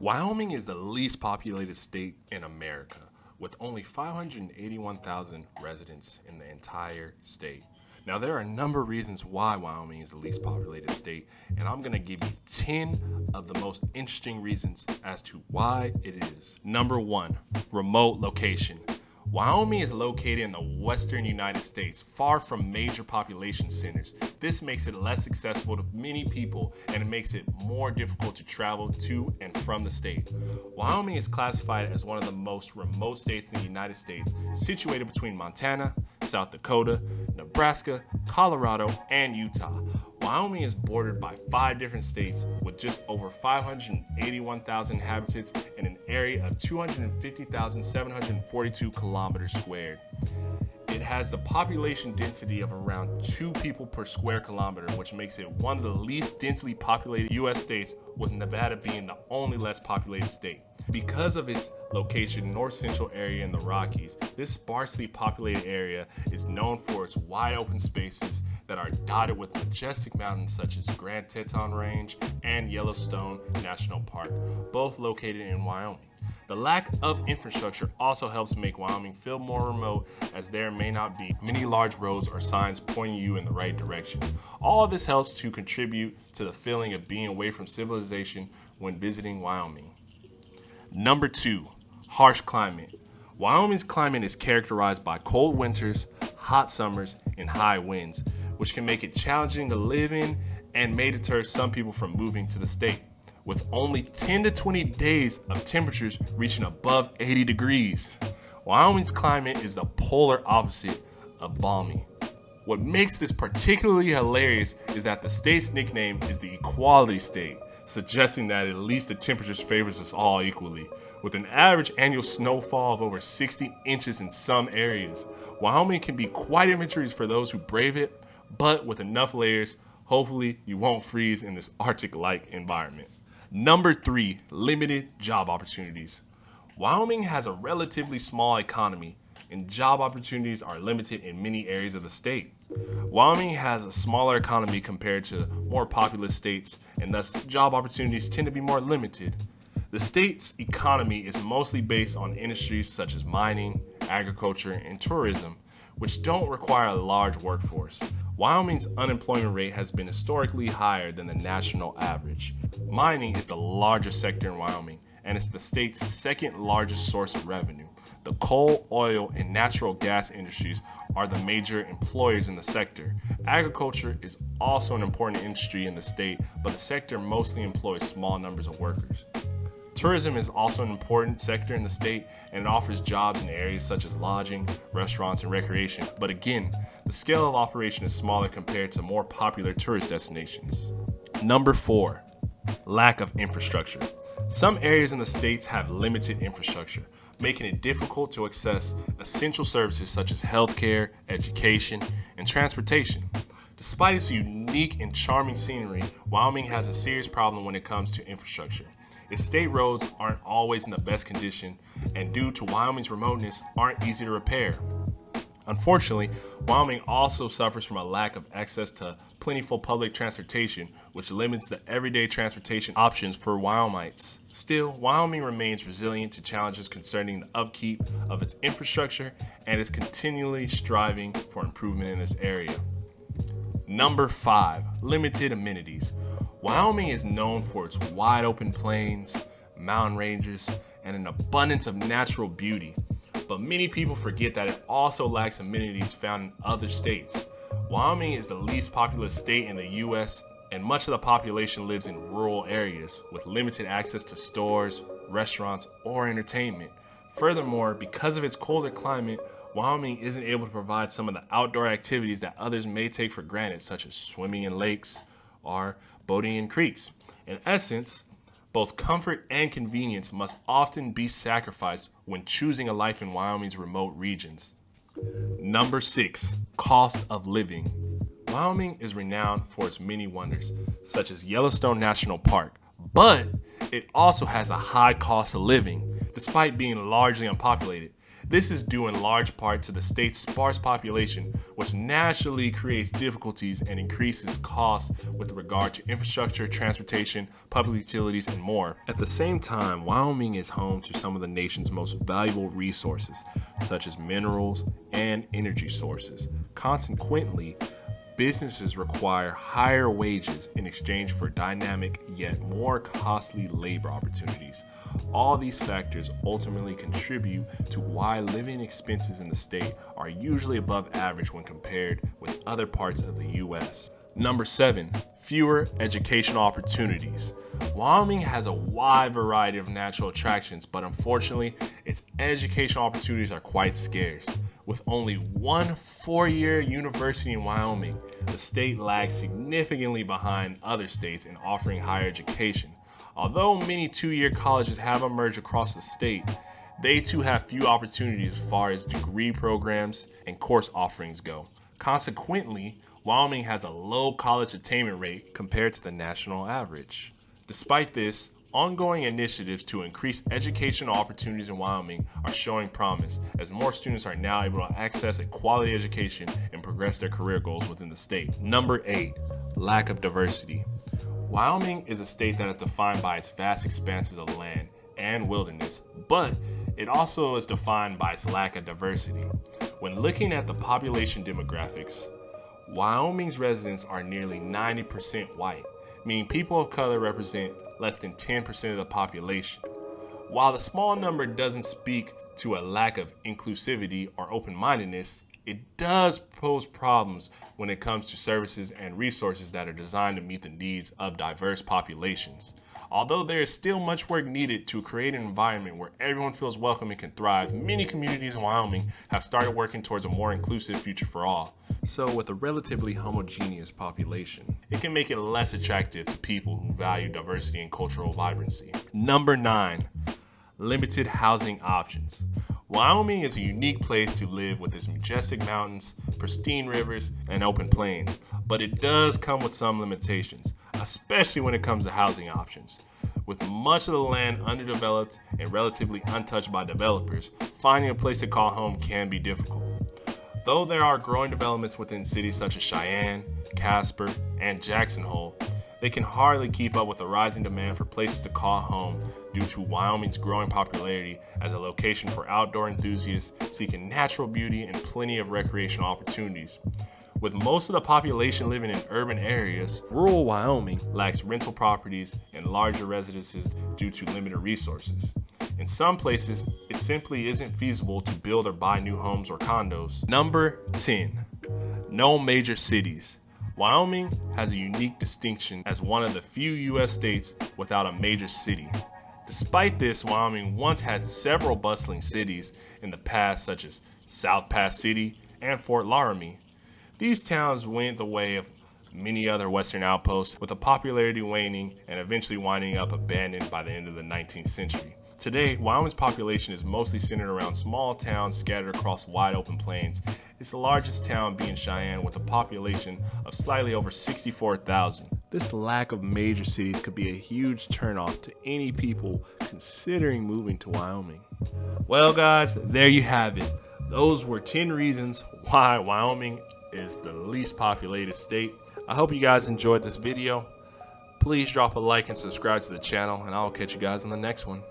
Wyoming is the least populated state in America, with only 581,000 residents in the entire state. Now, there are a number of reasons why Wyoming is the least populated state, and I'm going to give you 10 of the most interesting reasons as to why it is. Number 1, remote location. Wyoming is located in the western United States, far from major population centers. This makes it less accessible to many people, and it makes it more difficult to travel to and from the state. Wyoming is classified as one of the most remote states in the United States, situated between Montana, South Dakota, Nebraska, Colorado, and Utah. Wyoming is bordered by 5 different states with just over 581,000 inhabitants and an area of 250,742 kilometers squared. It has the population density of around 2 people per square kilometer, which makes it one of the least densely populated U.S. states, with Nevada being the only less populated state. Because of its location in the north central area in the Rockies, this sparsely populated area is known for its wide open spaces that are dotted with majestic mountains such as Grand Teton Range and Yellowstone National Park, both located in Wyoming. The lack of infrastructure also helps make Wyoming feel more remote, as there may not be many large roads or signs pointing you in the right direction. All of this helps to contribute to the feeling of being away from civilization when visiting Wyoming. Number 2, harsh climate. Wyoming's climate is characterized by cold winters, hot summers, and high winds, which can make it challenging to live in and may deter some people from moving to the state, with only 10 to 20 days of temperatures reaching above 80 degrees. Wyoming's climate is the polar opposite of balmy. What makes this particularly hilarious is that the state's nickname is the Equality State, suggesting that at least the temperatures favors us all equally. With an average annual snowfall of over 60 inches in some areas, Wyoming can be quite adventurous for those who brave it, but with enough layers, hopefully you won't freeze in this Arctic-like environment. Number 3, limited job opportunities. Wyoming has a relatively small economy, and job opportunities are limited in many areas of the state. Wyoming has a smaller economy compared to more populous states, and thus job opportunities tend to be more limited. The state's economy is mostly based on industries such as mining, agriculture, and tourism, which don't require a large workforce. Wyoming's unemployment rate has been historically higher than the national average. Mining is the largest sector in Wyoming, and it's the state's second largest source of revenue. The coal, oil, and natural gas industries are the major employers in the sector. Agriculture is also an important industry in the state, but the sector mostly employs small numbers of workers. Tourism is also an important sector in the state, and it offers jobs in areas such as lodging, restaurants, and recreation. But again, the scale of operation is smaller compared to more popular tourist destinations. Number 4, lack of infrastructure. Some areas in the states have limited infrastructure, making it difficult to access essential services such as healthcare, education, and transportation. Despite its unique and charming scenery, Wyoming has a serious problem when it comes to infrastructure. Its state roads aren't always in the best condition, and due to Wyoming's remoteness, aren't easy to repair. Unfortunately, Wyoming also suffers from a lack of access to plentiful public transportation, which limits the everyday transportation options for Wyomingites. Still, Wyoming remains resilient to challenges concerning the upkeep of its infrastructure and is continually striving for improvement in this area. Number 5, limited amenities. Wyoming is known for its wide open plains, mountain ranges, and an abundance of natural beauty. But many people forget that it also lacks amenities found in other states. Wyoming is the least populous state in the U.S., and much of the population lives in rural areas with limited access to stores, restaurants, or entertainment. Furthermore, because of its colder climate, Wyoming isn't able to provide some of the outdoor activities that others may take for granted, such as swimming in lakes or boating in creeks. In essence, both comfort and convenience must often be sacrificed when choosing a life in Wyoming's remote regions. Number 6, cost of living. Wyoming is renowned for its many wonders, such as Yellowstone National Park, but it also has a high cost of living. Despite being largely unpopulated, This is due in large part to the state's sparse population, which naturally creates difficulties and increases costs with regard to infrastructure, transportation, public utilities, and more. At the same time, Wyoming is home to some of the nation's most valuable resources, such as minerals and energy sources. Consequently, businesses require higher wages in exchange for dynamic yet more costly labor opportunities. All these factors ultimately contribute to why living expenses in the state are usually above average when compared with other parts of the U.S. Number 7, fewer educational opportunities. Wyoming has a wide variety of natural attractions, but unfortunately, its educational opportunities are quite scarce. With only one 4-year university in Wyoming, the state lags significantly behind other states in offering higher education. Although many 2-year colleges have emerged across the state, they too have few opportunities as far as degree programs and course offerings go. Consequently, Wyoming has a low college attainment rate compared to the national average. Despite this, ongoing initiatives to increase educational opportunities in Wyoming are showing promise, as more students are now able to access a quality education and progress their career goals within the state. Number 8, lack of diversity. Wyoming is a state that is defined by its vast expanses of land and wilderness, but it also is defined by its lack of diversity. When looking at the population demographics, Wyoming's residents are nearly 90% white, meaning people of color represent less than 10% of the population. While the small number doesn't speak to a lack of inclusivity or open-mindedness, it does pose problems when it comes to services and resources that are designed to meet the needs of diverse populations. Although there is still much work needed to create an environment where everyone feels welcome and can thrive, many communities in Wyoming have started working towards a more inclusive future for all. So with a relatively homogeneous population, it can make it less attractive to people who value diversity and cultural vibrancy. Number 9, limited housing options. Wyoming is a unique place to live with its majestic mountains, pristine rivers, and open plains, but it does come with some limitations, especially when it comes to housing options. With much of the land underdeveloped and relatively untouched by developers, finding a place to call home can be difficult. Though there are growing developments within cities such as Cheyenne, Casper, and Jackson Hole, they can hardly keep up with the rising demand for places to call home due to Wyoming's growing popularity as a location for outdoor enthusiasts seeking natural beauty and plenty of recreational opportunities. With most of the population living in urban areas, rural Wyoming lacks rental properties and larger residences due to limited resources. In some places, it simply isn't feasible to build or buy new homes or condos. Number 10, no major cities. Wyoming has a unique distinction as one of the few U.S. states without a major city. Despite this, Wyoming once had several bustling cities in the past, such as South Pass City and Fort Laramie. These towns went the way of many other western outposts, with the popularity waning and eventually winding up abandoned by the end of the 19th century. Today, Wyoming's population is mostly centered around small towns scattered across wide open plains. It's the largest town being Cheyenne, with a population of slightly over 64,000. This lack of major cities could be a huge turnoff to any people considering moving to Wyoming. Well guys, there you have it. Those were 10 reasons why Wyoming is the least populated state. I hope you guys enjoyed this video. Please drop a like and subscribe to the channel, and I'll catch you guys in the next one.